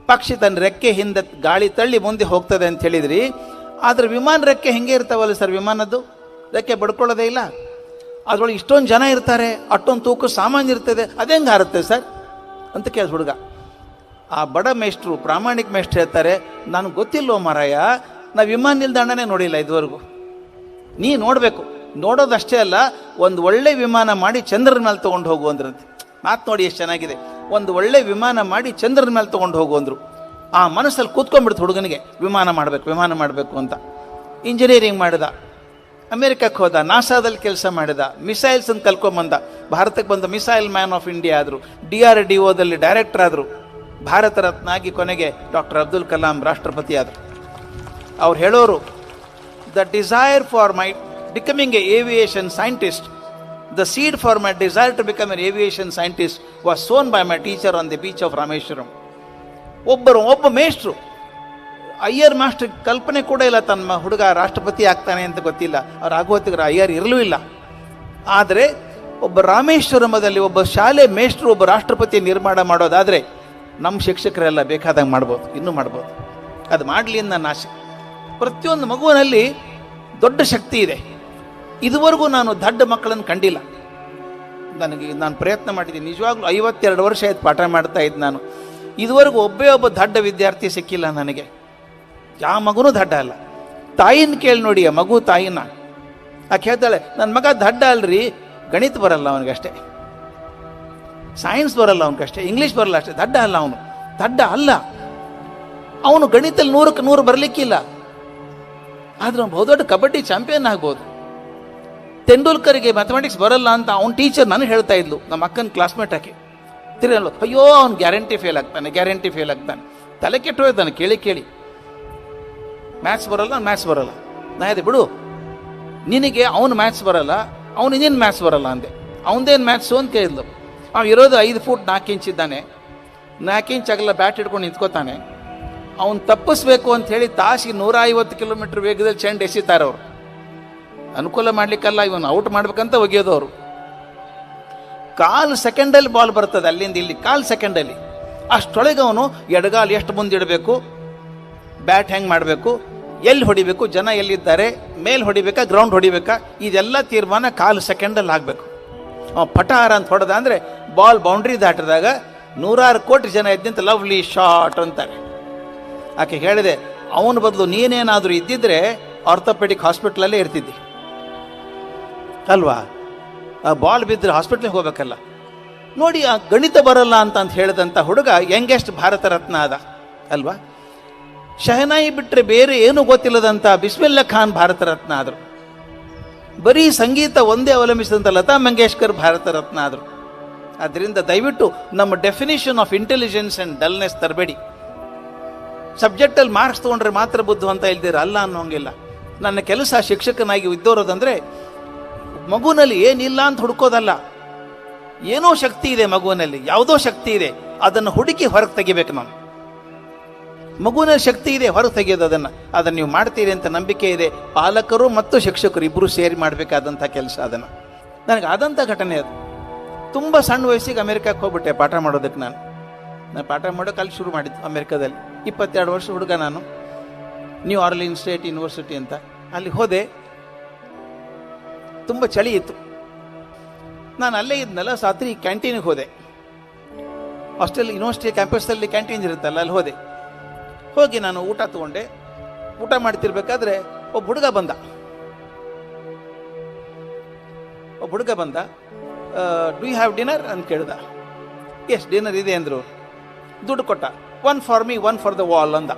ಪಕ್ಷಿ ತನ್ನ ರೆಕ್ಕೆ ಹಿಂದೆ ಗಾಳಿ ತಳ್ಳಿ ಮುಂದೆ ಹೋಗ್ತದೆ ಅಂತ ಹೇಳಿದ್ರಿ, ಆದರೆ ವಿಮಾನ ರೆಕ್ಕೆ ಹೆಂಗೆ ಇರ್ತಾವಲ್ಲ ಸರ್, ವಿಮಾನದ್ದು ರೆಕ್ಕೆ ಬಡ್ಕೊಳ್ಳೋದೇ ಇಲ್ಲ, ಅದರೊಳಗೆ ಇಷ್ಟೊಂದು ಜನ ಇರ್ತಾರೆ, ಅಷ್ಟೊಂದು ತೂಕ ಸಾಮಾನು ಇರ್ತದೆ, ಅದೇಂಗೆ ಹಾರುತ್ತೆ ಸರ್ ಅಂತ ಕೇಳಿದ ಹುಡುಗ. ಆ ಬಡ ಮೇಷ್ಟ್ರು, ಪ್ರಾಮಾಣಿಕ ಮೇಷ್ಟ್ರು ಹೇಳ್ತಾರೆ, ನನಗೆ ಗೊತ್ತಿಲ್ಲೋ ಮಾರಾಯ, ನಾವು ವಿಮಾನ ನಿಲ್ದಾಣನೇ ನೋಡಿಲ್ಲ ಇದುವರೆಗೂ. ನೀ ನೋಡಬೇಕು, ನೋಡೋದಷ್ಟೇ ಅಲ್ಲ, ಒಂದು ಒಳ್ಳೆ ವಿಮಾನ ಮಾಡಿ ಚಂದ್ರನ ಮೇಲೆ ತೊಗೊಂಡು ಹೋಗು ಅಂದ್ರಂತೆ. ಮಾತು ನೋಡಿ ಎಷ್ಟು ಚೆನ್ನಾಗಿದೆ. ಒಂದು ಒಳ್ಳೆ ವಿಮಾನ ಮಾಡಿ ಚಂದ್ರನ ಮೇಲೆ ತೊಗೊಂಡು ಹೋಗು ಅಂದರು. ಆ ಮನಸ್ಸಲ್ಲಿ ಕೂತ್ಕೊಂಡ್ಬಿಡ್ತು ಹುಡುಗನಿಗೆ, ವಿಮಾನ ಮಾಡಬೇಕು ಅಂತ. ಇಂಜಿನಿಯರಿಂಗ್ ಮಾಡಿದ, ಅಮೇರಿಕಕ್ಕೆ ಹೋದ, ನಾಸಾದಲ್ಲಿ ಕೆಲಸ ಮಾಡಿದ, ಮಿಸೈಲ್ಸ್ ಅಂತ ಕಲ್ಕೊಂಬಂದ, ಭಾರತಕ್ಕೆ ಬಂದ ಮಿಸೈಲ್ ಮ್ಯಾನ್ ಆಫ್ ಇಂಡಿಯಾ ಆದರು, DRDOದಲ್ಲಿ ಡೈರೆಕ್ಟರ್ ಆದರು, ಭಾರತ ರತ್ನ ಆಗಿ ಕೊನೆಗೆ ಡಾಕ್ಟರ್ ಅಬ್ದುಲ್ ಕಲಾಂ ರಾಷ್ಟ್ರಪತಿ ಆದರು. ಅವ್ರು ಹೇಳೋರು, the desire for my becoming a aviation scientist, the seed for my desire to become an aviation scientist was sown by my teacher on the beach of Rameswaram. ಒಬ್ಬ ಮೇಷ್ಟ್ರು, ಅಯ್ಯರ್ ಮಾಸ್ಟರ್ ಕಲ್ಪನೆ ಕೂಡ ಇಲ್ಲ ತನ್ನ ಹುಡುಗ ರಾಷ್ಟ್ರಪತಿ ಆಗ್ತಾನೆ ಅಂತ ಗೊತ್ತಿಲ್ಲ. ಅವ್ರು ಆಗೋತ್ತಿಗೆ ಅಯ್ಯರ್ ಇರಲೂ ಇಲ್ಲ. ಆದರೆ ಒಬ್ಬ ರಾಮೇಶ್ವರಮದಲ್ಲಿ ಒಬ್ಬ ಶಾಲೆ ಮೇಷ್ಟ್ರು ಒಬ್ಬ ರಾಷ್ಟ್ರಪತಿ ನಿರ್ಮಾಣ ಮಾಡೋದಾದರೆ ನಮ್ಮ ಶಿಕ್ಷಕರೆಲ್ಲ ಬೇಕಾದಂಗೆ ಮಾಡ್ಬೋದು, ಇನ್ನೂ ಮಾಡ್ಬೋದು. ಅದು ಮಾಡಲಿ ಅಂತ ನನ್ನ ಆಸೆ. ಪ್ರತಿಯೊಂದು ಮಗುವಿನಲ್ಲಿ ದೊಡ್ಡ ಶಕ್ತಿ ಇದೆ. ಇದುವರೆಗೂ ನಾನು ದಡ್ಡ ಮಕ್ಕಳನ್ನು ಕಂಡಿಲ್ಲ. ನಾನು ಪ್ರಯತ್ನ ಮಾಡಿದ್ದೀನಿ, ನಿಜವಾಗ್ಲೂ 52 ವರ್ಷ ಆಯ್ತು ಪಾಠ ಮಾಡ್ತಾ ಇದ್ದು ನಾನು. ಇದುವರೆಗೂ ಒಬ್ಬ ದಡ್ಡ ವಿದ್ಯಾರ್ಥಿ ಸಿಕ್ಕಿಲ್ಲ ನನಗೆ. ಯಾವ ಮಗುನೂ ದಡ್ಡ ಅಲ್ಲ. ತಾಯಿನ ಕೇಳಿ ನೋಡಿ, ಆ ಮಗು ತಾಯಿನ, ಆಕೆ ಹೇಳ್ತಾಳೆ, ನನ್ನ ಮಗ ದಡ್ಡ ಅಲ್ರಿ, ಗಣಿತ ಬರಲ್ಲ ಅವನಿಗಷ್ಟೇ, ಸೈನ್ಸ್ ಬರಲ್ಲ ಅವನಿಗಷ್ಟೇ, ಇಂಗ್ಲೀಷ್ ಬರಲ್ಲ ಅಷ್ಟೇ, ದಡ್ಡ ಅಲ್ಲ ಅವನು. ದಡ್ಡ ಅಲ್ಲ, ಅವನು ಗಣಿತದಲ್ಲಿ 100ಕ್ಕೆ 100 ಬರಲಿಕ್ಕಿಲ್ಲ, ಆದ್ರೆ ಅವನು ಬಹುದೊಡ್ಡ ಕಬಡ್ಡಿ ಚಾಂಪಿಯನ್ ಆಗ್ಬೋದು. ತೆಂಡೂಲ್ಕರ್ಗೆ ಮ್ಯಾಥಮೆಟಿಕ್ಸ್ ಬರಲ್ಲ ಅಂತ ಅವನ ಟೀಚರ್ ನನಗೆ ಹೇಳ್ತಾ ಇದ್ಲು, ನಮ್ಮ ಅಕ್ಕನ ಕ್ಲಾಸ್ಮೇಟ್ ಆಕೆ. ತಿರ್ಗಲ್ಲ, ಅಯ್ಯೋ ಅವ್ನು ಗ್ಯಾರಂಟಿ ಫೇಲ್ ಆಗ್ತಾನೆ. ತಲೆ ಕೆಟ್ಟು ಹೋಯ್ತಾನೆ ಕೇಳಿ ಕೇಳಿ. ಮ್ಯಾಥ್ಸ್ ಬರಲ್ಲ. ನಾ ಇದೆ ಬಿಡು, ನಿನಗೆ ಅವನು ಮ್ಯಾಥ್ಸ್ ಬರಲ್ಲ, ಅವನು ಇನ್ನೇನು ಮ್ಯಾಥ್ಸ್ ಬರಲ್ಲ ಅಂದೆ. ಅವನದೇನು ಮ್ಯಾಥ್ಸು ಅಂತ ಕೇಳಿದ್ಲು. ಅವ್ನು ಇರೋದು 5 ಫೂಟ್ 4 ಇಂಚ್ ಇದ್ದಾನೆ, 4 ಇಂಚ್ ಆಗಲ್ಲ ಬ್ಯಾಟ್ ಹಿಡ್ಕೊಂಡು ನಿಂತ್ಕೋತಾನೆ. ಅವನು ತಪ್ಪಿಸ್ಬೇಕು ಅಂತ ಹೇಳಿ ತಾಸಿಗೆ 150 ಕಿಲೋಮೀಟರ್ ವೇಗದಲ್ಲಿ ಚೆಂಡು ಎಸಿತಾರೆ ಅವರು. ಅನುಕೂಲ ಮಾಡ್ಲಿಕ್ಕಲ್ಲ, ಇವನು ಔಟ್ ಮಾಡ್ಬೇಕಂತ ಒಗೆಯೋದು ಅವರು. 1/4 ಸೆಕೆಂಡಲ್ಲಿ ಬಾಲ್ ಬರ್ತದೆ ಅಲ್ಲಿಂದ ಇಲ್ಲಿ, 1/4 ಸೆಕೆಂಡಲ್ಲಿ. ಅಷ್ಟೊಳಗೆ ಅವನು ಎಡಗಾಲು ಎಷ್ಟು ಮುಂದಿಡಬೇಕು, ಬ್ಯಾಟ್ ಹೆಂಗೆ ಮಾಡಬೇಕು, ಎಲ್ಲಿ ಹೊಡಿಬೇಕು, ಜನ ಎಲ್ಲಿದ್ದಾರೆ, ಮೇಲ್ ಹೊಡಿಬೇಕಾ ಗ್ರೌಂಡ್ ಹೊಡಿಬೇಕಾ, ಇದೆಲ್ಲ ತೀರ್ಮಾನ 1/4 ಸೆಕೆಂಡಲ್ಲಿ ಆಗಬೇಕು. ಪಟಾರ ಅಂತ ಹೊಡೆದ ಅಂದರೆ ಬಾಲ್ ಬೌಂಡ್ರಿ ದಾಟಿದಾಗ 100 ಕೋಟಿ ಜನ ಇದ್ದಂತ ಲವ್ಲಿ ಶಾಟ್ ಅಂತಾರೆ. ಆಕೆ ಹೇಳಿದೆ, ಅವನ ಬದಲು ನೀನೇನಾದರೂ ಇದ್ದಿದ್ರೆ ಆರ್ಥೋಪೆಡಿಕ್ ಹಾಸ್ಪಿಟ್ಲಲ್ಲೇ ಇರ್ತಿದ್ದಿ ಅಲ್ವಾ. ಆ ಬಾಲ್ ಬಿದ್ದರೆ ಹಾಸ್ಪಿಟ್ಲಿಗೆ ಹೋಗ್ಬೇಕಲ್ಲ. ನೋಡಿ, ಆ ಗಣಿತ ಬರಲ್ಲ ಅಂತ ಹೇಳಿದಂಥ ಹುಡುಗ ಯಂಗೆಸ್ಟ್ ಭಾರತ ರತ್ನ ಆದ ಅಲ್ವಾ. ಶಹನಾಯಿ ಬಿಟ್ಟರೆ ಬೇರೆ ಏನೂ ಗೊತ್ತಿಲ್ಲದಂಥ ಬಿಸ್ಮಿಲ್ಲಾ ಖಾನ್ ಭಾರತ ರತ್ನ ಆದರು. ಬರೀ ಸಂಗೀತ ಒಂದೇ ಅವಲಂಬಿಸಿದಂಥ ಲತಾ ಮಂಗೇಶ್ಕರ್ ಭಾರತ ರತ್ನ ಆದರು. ಆದ್ದರಿಂದ ದಯವಿಟ್ಟು ನಮ್ಮ definition of intelligence and dullness ತರಬೇಡಿ. ಸಬ್ಜೆಕ್ಟಲ್ಲಿ ಮಾರ್ಕ್ಸ್ ತೊಗೊಂಡ್ರೆ ಮಾತ್ರ ಬುದ್ಧಿವಂತ ಇಲ್ದಿರ ಅಲ್ಲ ಅನ್ನೋಂಗಿಲ್ಲ. ನನ್ನ ಕೆಲಸ ಶಿಕ್ಷಕನಾಗಿ ಇದ್ದೋರೋದಂದರೆ ಮಗುವಿನಲ್ಲಿ ಏನಿಲ್ಲ ಅಂತ ಹುಡುಕೋದಲ್ಲ. ಏನೋ ಶಕ್ತಿ ಇದೆ ಮಗುವಿನಲ್ಲಿ, ಯಾವುದೋ ಶಕ್ತಿ ಇದೆ, ಅದನ್ನು ಹುಡುಕಿ ಹೊರಗೆ ತೆಗಿಬೇಕು ನಾನು. ಮಗುವಿನಲ್ಲಿ ಶಕ್ತಿ ಇದೆ, ಹೊರಗೆ ತೆಗೆಯೋದು ಅದನ್ನು ನೀವು ಮಾಡ್ತೀರಿ ಅಂತ ನಂಬಿಕೆ ಇದೆ. ಪಾಲಕರು ಮತ್ತು ಶಿಕ್ಷಕರು ಇಬ್ಬರು ಸೇರಿ ಮಾಡಬೇಕಾದಂಥ ಕೆಲಸ. ಅದನ್ನು ನನಗೆ ಆದಂಥ ಘಟನೆ ಅದು. ತುಂಬ ಸಣ್ಣ ವಯಸ್ಸಿಗೆ ಅಮೆರಿಕಕ್ಕೆ ಹೋಗ್ಬಿಟ್ಟೆ ಪಾಠ ಮಾಡೋದಕ್ಕೆ. ನಾನು ಪಾಠ ಮಾಡೋಕೆ ಅಲ್ಲಿ ಶುರು ಮಾಡಿದ್ದು ಅಮೆರಿಕದಲ್ಲಿ. 22 ವರ್ಷ ಹುಡುಗ ನಾನು. ನ್ಯೂ ಆರ್ಲಿನ್ ಸ್ಟೇಟ್ ಯೂನಿವರ್ಸಿಟಿ ಅಂತ ಅಲ್ಲಿ ಹೋದೆ. ತುಂಬ ಚಳಿ ಇತ್ತು. ನಾನು ಅಲ್ಲೇ ಇದ್ನಲ್ಲ, ರಾತ್ರಿ ಕ್ಯಾಂಟೀನಿಗೆ ಹೋದೆ. ಹಾಸ್ಟೆಲ್ ಯೂನಿವರ್ಸಿಟಿ ಕ್ಯಾಂಪಸ್ಸಲ್ಲಿ ಕ್ಯಾಂಟೀನ್ ಇರುತ್ತಲ್ಲ, ಅಲ್ಲಿ ಹೋಗಿ ನಾನು ಊಟ ತಗೊಂಡೆ. ಊಟ ಮಾಡ್ತಿರ್ಬೇಕಾದ್ರೆ ಒಬ್ಬ ಹುಡುಗ ಬಂದ. ಡೂ ಯು ಹ್ಯಾವ್ ಡಿನ್ನರ್ ಅಂತ ಕೇಳ್ದ. ಎಸ್ ಡಿನ್ನರ್ ಇದೆ ಅಂದರು. ದುಡ್ಡು ಕೊಟ್ಟ. 1 for me 1 for the wall ಅಂದ.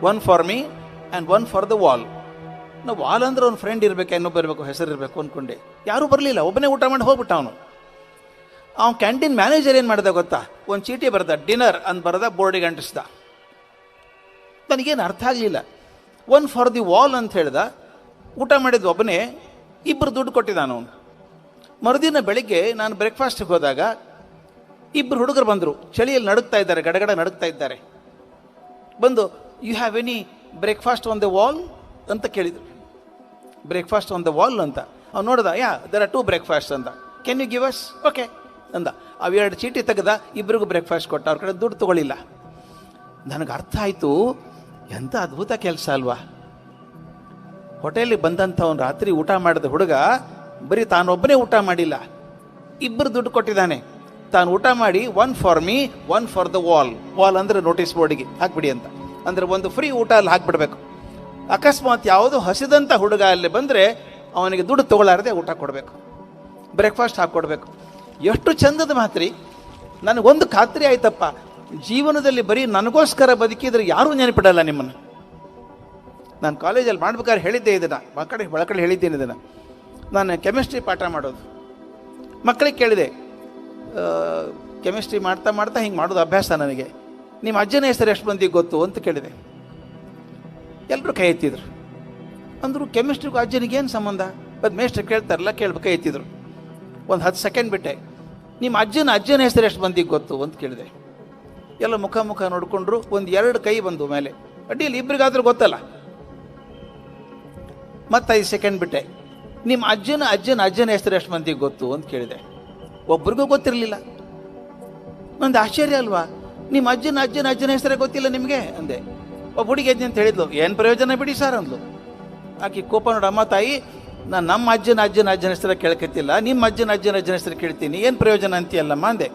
1 for me and 1 for the wall. ನಾವು ವಾಲ್ ಅಂದ್ರೆ ಅವ್ನ ಫ್ರೆಂಡ್ ಇರಬೇಕು, ಇನ್ನೊಬ್ಬ ಇರಬೇಕು, ಹೆಸರು ಇರಬೇಕು ಅಂದ್ಕೊಂಡೆ. ಯಾರೂ ಬರಲಿಲ್ಲ, ಒಬ್ಬನೇ ಊಟ ಮಾಡಿ ಹೋಗ್ಬಿಟ್ಟ ಅವನು. ಅವ್ನು ಕ್ಯಾಂಟೀನ್ ಮ್ಯಾನೇಜರ್ ಏನು ಮಾಡ್ದ ಗೊತ್ತಾ, ಒಂದು ಚೀಟಿ ಬರೆದ, ಡಿನ್ನರ್ ಅಂತ ಬರೆದ, ಬೋರ್ಡಿಗೆ ಅಂಟಿಸ್ದ. ನನಗೇನು ಅರ್ಥ ಆಗಲಿಲ್ಲ. 1 ಫಾರ್ ದಿ ವಾಲ್ ಅಂತ ಹೇಳ್ದ. ಊಟ ಮಾಡಿದ ಒಬ್ಬನೇ, 2 ದುಡ್ಡು ಕೊಟ್ಟಿದ್ದಾನು ಅವನು. ಮರುದಿನ ಬೆಳಿಗ್ಗೆ ನಾನು ಬ್ರೇಕ್ಫಾಸ್ಟಿಗೆ ಹೋದಾಗ 2 ಹುಡುಗರು ಬಂದರು. ಚಳಿಯಲ್ಲಿ ನಡುಗ್ತಾ ಇದ್ದಾರೆ, ಗಡಗಡ ನಡುಗ್ತಾ ಇದ್ದಾರೆ. ಬಂದು, you have any breakfast on the wall ಅಂತ ಕೇಳಿದರು. ಬ್ರೇಕ್ಫಾಸ್ಟ್ ಆನ್ ದ ವಾಲ್ ಅಂತ ಅವ್ನು ನೋಡ್ದ. ದರ್ ಆರ್ 2 ಬ್ರೇಕ್ಫಾಸ್ಟ್ ಅಂದ. Can you give us? Okay ಅಂದ. ಅವು 2 ಚೀಟಿ ತೆಗೆದ, 2 ಬ್ರೇಕ್ಫಾಸ್ಟ್ ಕೊಟ್ಟ. ಅವ್ರ ಕಡೆ ದುಡ್ಡು ತಗೊಳ್ಳಿಲ್ಲ. ನನಗೆ ಅರ್ಥ ಆಯಿತು, ಎಂಥ ಅದ್ಭುತ ಕೆಲಸ ಅಲ್ವಾ. ಹೋಟೆಲಿಗೆ ಬಂದಂಥವ್ನು ರಾತ್ರಿ ಊಟ ಮಾಡಿದ ಹುಡುಗ ಬರೀ ತಾನೊಬ್ಬನೇ ಊಟ ಮಾಡಿಲ್ಲ, 2 ದುಡ್ಡು ಕೊಟ್ಟಿದ್ದಾನೆ. ತಾನು ಊಟ ಮಾಡಿ 1 for me 1 for the wall. Wall ಅಂದರೆ ನೋಟಿಸ್ ಬೋರ್ಡಿಗೆ ಹಾಕ್ಬಿಡಿ ಅಂತ. ಅಂದರೆ ಒಂದು ಫ್ರೀ ಊಟ ಅಲ್ಲಿ ಹಾಕ್ಬಿಡ್ಬೇಕು. ಅಕಸ್ಮಾತ್ ಯಾವುದೋ ಹಸಿದಂಥ ಹುಡುಗ ಅಲ್ಲಿ ಬಂದರೆ ಅವನಿಗೆ ದುಡ್ಡು ತೊಗೊಳ್ಳಾರದೆ ಊಟ ಕೊಡಬೇಕು, ಬ್ರೇಕ್ಫಾಸ್ಟ್ ಹಾಕ್ಕೊಡ್ಬೇಕು. ಎಷ್ಟು ಚಂದದ ಮಾತ್ರಿ. ನನಗೊಂದು ಖಾತ್ರಿ ಆಯ್ತಪ್ಪ, ಜೀವನದಲ್ಲಿ ಬರೀ ನನಗೋಸ್ಕರ ಬದುಕಿದ್ರೆ ಯಾರೂ ನೆನಪಿಡಲ್ಲ ನಿಮ್ಮನ್ನು. ನಾನು ಕಾಲೇಜಲ್ಲಿ ಮಾಡ್ಬೇಕಾದ್ರೆ ಹೇಳಿದ್ದೆ ಇದನ್ನು, ಒಳಗಡೆ ಹೇಳಿದ್ದೇನೆ ಇದನ್ನು. ನಾನು ಕೆಮಿಸ್ಟ್ರಿ ಪಾಠ ಮಾಡೋದು. ಮಕ್ಕಳಿಗೆ ಕೇಳಿದೆ, ಕೆಮಿಸ್ಟ್ರಿ ಮಾಡ್ತಾ ಮಾಡ್ತಾ ಹಿಂಗೆ ಮಾಡೋದು ಅಭ್ಯಾಸ ನನಗೆ. ನಿಮ್ಮ ಅಜ್ಜನ ಹೆಸರು ಎಷ್ಟು ಮಂದಿಗೆ ಗೊತ್ತು ಅಂತ ಕೇಳಿದೆ. ಎಲ್ಲರೂ ಕೈ ಎತ್ತಿದ್ರು. ಅಂದರು ಕೆಮಿಸ್ಟ್ರಿಗೂ ಅಜ್ಜನಿಗೆ ಏನು ಸಂಬಂಧ? ಅದು ಮೇಸ್ಟ್ರು ಕೇಳ್ತಾರಲ್ಲ, ಕೇಳ್ಬೇಕು, ಕೈ ಎತ್ತಿದ್ರು. ಒಂದು 10 ಸೆಕೆಂಡ್ ಬಿಟ್ಟೆ. ನಿಮ್ಮ ಅಜ್ಜನ ಹೆಸರು ಎಷ್ಟು ಮಂದಿಗೆ ಗೊತ್ತು ಅಂತ ಕೇಳಿದೆ. ಎಲ್ಲ ಮುಖ ನೋಡಿಕೊಂಡ್ರು. ಒಂದು 2 ಕೈ ಬಂದು ಮೇಲೆ. ಅಡ್ಡಿಯಲ್ಲಿ ಇಬ್ಬರಿಗಾದ್ರೂ ಗೊತ್ತಲ್ಲ. ಮತ್ತೆ 5 ಸೆಕೆಂಡ್ ಬಿಟ್ಟೆ. ನಿಮ್ಮ ಅಜ್ಜನ ಹೆಸರು ಎಷ್ಟು ಮಂದಿಗೆ ಗೊತ್ತು ಅಂತ ಕೇಳಿದೆ. ಒಬ್ರಿಗೂ ಗೊತ್ತಿರಲಿಲ್ಲ. ನಂದು ಆಶ್ಚರ್ಯ ಅಲ್ವಾ, ನಿಮ್ಮ ಅಜ್ಜನ ಹೆಸರೇ ಗೊತ್ತಿಲ್ಲ ನಿಮಗೆ ಅಂದೆ. ಒಬ್ಬ ಹುಡುಗಿ ಅಜ್ಜಿ ಅಂತ ಹೇಳಿದ್ಲು. ಏನು ಪ್ರಯೋಜನ ಬಿಡಿ ಸರ್ ಅಂದ್ಲು. ಆಕೆ ಕೋಪ ನೋಡಿ, ಅಮ್ಮ ತಾಯಿ, ನಾನು ನಮ್ಮ ಅಜ್ಜನ ಹೆಸರು ಕೇಳ್ಕತ್ತಿಲ್ಲ, ನಿಮ್ಮ ಅಜ್ಜನ ಹೆಸರು ಕೇಳ್ತೀನಿ, ಏನು ಪ್ರಯೋಜನ ಅಂತೀಯಲ್ಲಮ್ಮ ಅಂದೆ.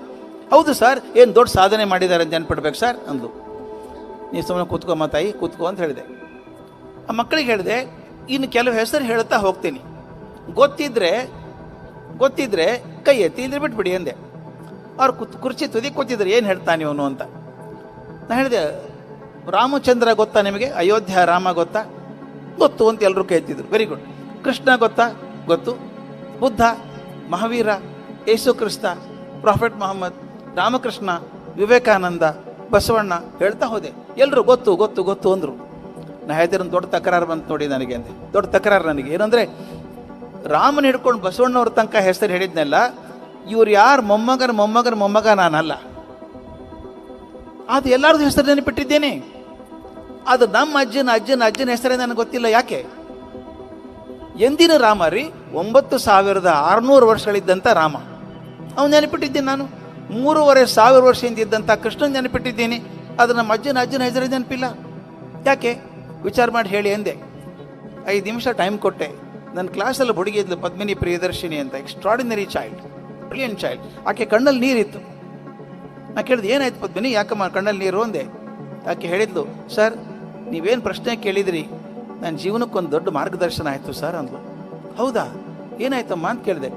ಹೌದು ಸರ್, ಏನು ದೊಡ್ಡ ಸಾಧನೆ ಮಾಡಿದ್ದಾರೆ ಅಂತ ನೆನ್ಪಿಡ್ಬೇಕು ಸರ್ ಅಂದ್ಲು. ನೀವು ಸುಮ್ಮನೆ ಕೂತ್ಕೊಮ್ಮ ತಾಯಿ, ಕೂತ್ಕೋ ಅಂತ ಹೇಳಿದೆ. ಆ ಮಕ್ಕಳಿಗೆ ಹೇಳಿದೆ, ಇನ್ನು ಕೆಲವು ಹೆಸರು ಹೇಳ್ತಾ ಹೋಗ್ತೀನಿ, ಗೊತ್ತಿದ್ರೆ ಕೈ ಎತ್ತಿ, ಇದ್ರೆ ಬಿಟ್ಬಿಡಿ ಅಂದೆ. ಅವ್ರು ಕುರ್ಚಿ ತುದಿ ಕೂತಿದ್ರು, ಏನು ಹೇಳ್ತಾನೆ ಇವನು ಅಂತ. ನಾನು ಹೇಳಿದೆ, ರಾಮಚಂದ್ರ ಗೊತ್ತಾ ನಿಮಗೆ? ಅಯೋಧ್ಯ ರಾಮ ಗೊತ್ತಾ? ಗೊತ್ತು ಅಂತ ಎಲ್ಲರೂ ಕೇಳ್ತಿದ್ರು. Very good. ಕೃಷ್ಣ ಗೊತ್ತಾ? ಗೊತ್ತು. ಬುದ್ಧ, ಮಹಾವೀರ, ಯೇಸು ಕ್ರಿಸ್ತ, ಪ್ರಾಫೆಟ್ ಮೊಹಮ್ಮದ್, ರಾಮಕೃಷ್ಣ, ವಿವೇಕಾನಂದ, ಬಸವಣ್ಣ ಹೇಳ್ತಾ ಹೋದೆ. ಎಲ್ಲರೂ ಗೊತ್ತು ಗೊತ್ತು ಗೊತ್ತು ಅಂದರು. ನಾ ಹೇಳ್ತಿರೋ ದೊಡ್ಡ ತಕರಾರು ಬಂತು ನೋಡಿ ನನಗೆ ಅಂದೆ. ದೊಡ್ಡ ತಕರಾರು ನನಗೆ ಏನಂದರೆ, ರಾಮನ ಹಿಡ್ಕೊಂಡು ಬಸವಣ್ಣವ್ರ ತನಕ ಹೆಸರು ಹೇಳಿದ್ನೆಲ್ಲ, ಇವ್ರು ಯಾರು ಮೊಮ್ಮಗ ನಾನಲ್ಲ. ಅದು ಎಲ್ಲರದು ಹೆಸರು ನೆನಪಿಟ್ಟಿದ್ದೇನೆ. ಅದು ನಮ್ಮ ಅಜ್ಜನ ಹೆಸರೇ ನನಗೆ ಗೊತ್ತಿಲ್ಲ. ಯಾಕೆ? ಎಂದಿನ ರಾಮ ರೀ, 9600 ವರ್ಷಗಳಿದ್ದಂಥ ರಾಮ, ಅವನು ನೆನಪಿಟ್ಟಿದ್ದೀನಿ ನಾನು. 3500 ವರ್ಷದಿಂದ ಇದ್ದಂಥ ಕೃಷ್ಣನ್ ನೆನಪಿಟ್ಟಿದ್ದೀನಿ. ಅದು ನಮ್ಮ ಅಜ್ಜನ ಹೆಸರೇ ನೆನಪಿಲ್ಲ. ಯಾಕೆ? ವಿಚಾರ ಮಾಡಿ ಹೇಳಿ ಎಂದೆ. 5 ನಿಮಿಷ ಟೈಮ್ ಕೊಟ್ಟೆ. ನನ್ನ ಕ್ಲಾಸಲ್ಲಿ ಹುಡುಗಿ ಇದ್ಲು, ಪದ್ಮಿನಿ ಪ್ರಿಯದರ್ಶಿನಿ ಅಂತ. Extraordinary child, brilliant child. ಆಕೆ ಕಣ್ಣಲ್ಲಿ ನೀರಿತ್ತು. ನಾ ಕೇಳಿದೆ, ಏನಾಯ್ತು ಪದ್ಮಿನಿ, ಯಾಕಮ್ಮ ಕಣ್ಣಲ್ಲಿ ನೀರು ಅಂದೆ. ಆಕೆ ಹೇಳಿದ್ಲು, ಸರ್ ನೀವೇನು ಪ್ರಶ್ನೆ ಕೇಳಿದ್ರಿ, ನನ್ನ ಜೀವನಕ್ಕೊಂದು ದೊಡ್ಡ ಮಾರ್ಗದರ್ಶನ ಆಯಿತು ಸರ್ ಅಂದ್ಲು. ಹೌದಾ, ಏನಾಯ್ತಮ್ಮ ಅಂತ ಕೇಳಿದೆ.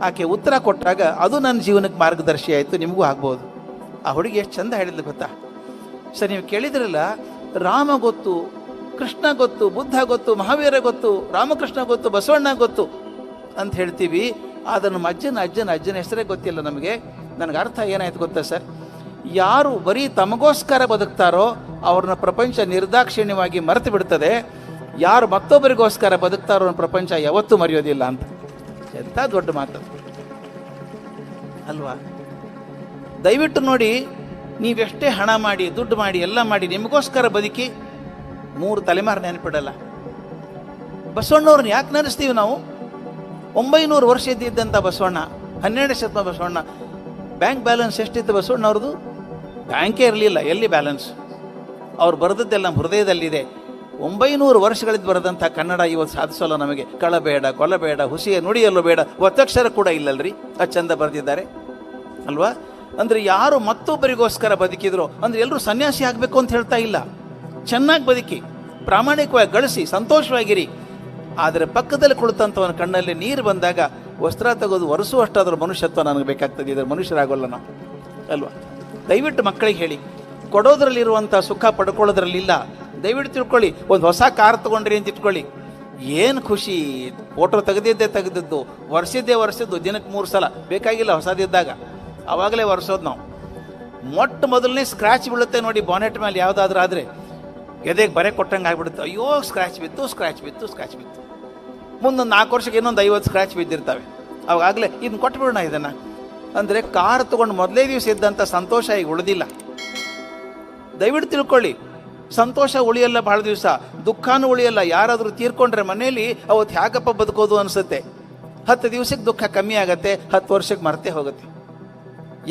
ಆಕೆ ಉತ್ತರ ಕೊಟ್ಟಾಗ ಅದು ನನ್ನ ಜೀವನಕ್ಕೆ ಮಾರ್ಗದರ್ಶಿ ಆಯಿತು, ನಿಮಗೂ ಆಗ್ಬೋದು. ಆ ಹುಡುಗಿ ಎಷ್ಟು ಚಂದ ಹೇಳಿದ್ಲು ಗೊತ್ತಾ? ಸರ್ ನೀವು ಕೇಳಿದ್ರಲ್ಲ, ರಾಮ ಗೊತ್ತು, ಕೃಷ್ಣ ಗೊತ್ತು, ಬುದ್ಧ ಗೊತ್ತು, ಮಹಾವೀರ ಗೊತ್ತು, ರಾಮಕೃಷ್ಣ ಗೊತ್ತು, ಬಸವಣ್ಣ ಗೊತ್ತು ಅಂತ ಹೇಳ್ತೀವಿ. ಆದರೆ ನಮ್ಮ ಅಜ್ಜನ ಹೆಸರೇ ಗೊತ್ತಿಲ್ಲ ನಮಗೆ. ನನಗೆ ಅರ್ಥ ಏನಾಯ್ತು ಗೊತ್ತಾ ಸರ್? ಯಾರು ಬರೀ ತಮಗೋಸ್ಕರ ಬದುಕ್ತಾರೋ ಅವ್ರನ್ನ ಪ್ರಪಂಚ ನಿರ್ದಾಕ್ಷಿಣ್ಯವಾಗಿ ಮರೆತು ಬಿಡ್ತದೆ. ಯಾರು ಮತ್ತೊಬ್ಬರಿಗೋಸ್ಕರ ಬದುಕ್ತಾರೋ ಅವ್ರ ಪ್ರಪಂಚ ಯಾವತ್ತೂ ಮರೆಯೋದಿಲ್ಲ ಅಂತ. ಎಂಥ ದೊಡ್ಡ ಮಾತು ಅಲ್ವಾ? ದಯವಿಟ್ಟು ನೋಡಿ, ನೀವೆಷ್ಟೇ ಹಣ ಮಾಡಿ, ದುಡ್ಡು ಮಾಡಿ, ಎಲ್ಲ ಮಾಡಿ, ನಿಮಗೋಸ್ಕರ ಬದುಕಿ 3 ತಲೆಮಾರು ನೆನಪಿಡಲ್ಲ. ಬಸವಣ್ಣವ್ರನ್ನ ಯಾಕೆ ನೆನೆಸ್ತೀವಿ ನಾವು? 900 ವರ್ಷ ಇದ್ದಂಥ ಬಸವಣ್ಣ, 12ನೇ ಶತಮಾನ ಬಸವಣ್ಣ. ಬ್ಯಾಂಕ್ ಬ್ಯಾಲೆನ್ಸ್ ಎಷ್ಟಿತ್ತು ಬಸವಣ್ಣವ್ರದ್ದು? ಬ್ಯಾಂಕೇ ಇರಲಿಲ್ಲ, ಎಲ್ಲಿ ಬ್ಯಾಲೆನ್ಸ್? ಅವ್ರು ಬರೆದದ್ದೆಲ್ಲ ನಮ್ಮ ಹೃದಯದಲ್ಲಿದೆ. 900 ವರ್ಷಗಳಿದ್ದು ಬರೆದಂಥ ಕನ್ನಡ ಇವತ್ತು ಸಾಧಿಸೋಲ್ಲ ನಮಗೆ. ಕಳಬೇಡ, ಕೊಲಬೇಡ, ಹುಸಿಯ ನುಡಿಯಲ್ಲೂ ಬೇಡ, ಒತ್ತಕ್ಷರ ಕೂಡ ಇಲ್ಲಲ್ರಿ, ಅದು ಚಂದ ಬರೆದಿದ್ದಾರೆ ಅಲ್ವಾ? ಅಂದರೆ ಯಾರು ಮತ್ತೊಬ್ಬರಿಗೋಸ್ಕರ ಬದುಕಿದ್ರು ಅಂದರೆ ಎಲ್ಲರೂ ಸನ್ಯಾಸಿ ಆಗಬೇಕು ಅಂತ ಹೇಳ್ತಾ ಇಲ್ಲ. ಚೆನ್ನಾಗಿ ಬದುಕಿ, ಪ್ರಾಮಾಣಿಕವಾಗಿ ಗಳಿಸಿ, ಸಂತೋಷವಾಗಿರಿ. ಆದರೆ ಪಕ್ಕದಲ್ಲಿ ಕುಳಿತಂಥವನ ಕಣ್ಣಲ್ಲಿ ನೀರು ಬಂದಾಗ ವಸ್ತ್ರ ತೆಗೆದು ಒರೆಸುವಷ್ಟಾದ್ರೂ ಮನುಷ್ಯತ್ವ ನನಗೆ ಬೇಕಾಗ್ತದೆ. ಇದರ ಮನುಷ್ಯರಾಗೋಲ್ಲ ನಾವು ಅಲ್ವಾ? ದಯವಿಟ್ಟು ಮಕ್ಕಳಿಗೆ ಹೇಳಿ, ಕೊಡೋದ್ರಲ್ಲಿರುವಂಥ ಸುಖ ಪಡ್ಕೊಳ್ಳೋದ್ರಲ್ಲಿಲ್ಲ. ದಯವಿಟ್ಟು ತಿಳ್ಕೊಳ್ಳಿ. ಒಂದು ಹೊಸ ಕಾರ್ ತೊಗೊಂಡ್ರಿ ಅಂತ ಇಟ್ಕೊಳ್ಳಿ, ಏನು ಖುಷಿ. ಫೋಟೋ ತೆಗೆದಿದ್ದು, ವರ್ಷದ್ದು, ದಿನಕ್ಕೆ 3 ಸಲ ಬೇಕಾಗಿಲ್ಲ ಹೊಸದಿದ್ದಾಗ, ಆವಾಗಲೇ ಒರೆಸೋದು ನಾವು. ಮೊದಲನೇ ಸ್ಕ್ರ್ಯಾಚ್ ಬೀಳುತ್ತೆ ನೋಡಿ ಬಾನೆಟ್ ಮೇಲೆ, ಯಾವುದಾದ್ರೂ ಆದರೆ ಎದೆಗೆ ಬರೆ ಕೊಟ್ಟಂಗೆ ಆಗಿಬಿಡುತ್ತೆ. ಅಯ್ಯೋ ಸ್ಕ್ರ್ಯಾಚ್ ಬಿತ್ತು. ಮುಂದೊಂದು 4 ವರ್ಷಕ್ಕೆ ಇನ್ನೊಂದು 50 ಸ್ಕ್ರ್ಯಾಚ್ ಬಿದ್ದಿರ್ತವೆ. ಅವಾಗಲೇ ಇದನ್ನು ಕೊಟ್ಬಿಡೋಣ ಇದನ್ನು ಅಂದರೆ, ಕಾರ್ ತೊಗೊಂಡು ಮೊದಲೇ ದಿವಸ ಇದ್ದಂಥ ಸಂತೋಷ ಈಗ ಉಳಿದಿಲ್ಲ. ದಯವಿಟ್ಟು ತಿಳ್ಕೊಳ್ಳಿ, ಸಂತೋಷ ಉಳಿಯಲ್ಲ ಭಾಳ ದಿವಸ, ದುಃಖನೂ ಉಳಿಯಲ್ಲ. ಯಾರಾದರೂ ತೀರ್ಕೊಂಡ್ರೆ ಮನೇಲಿ ಅವತ್ತು ಹೇಗಪ್ಪ ಬದುಕೋದು ಅನಿಸುತ್ತೆ. 10 ದಿವಸಕ್ಕೆ ದುಃಖ ಕಮ್ಮಿ ಆಗತ್ತೆ, 10 ವರ್ಷಕ್ಕೆ ಮರೆತೇ ಹೋಗುತ್ತೆ.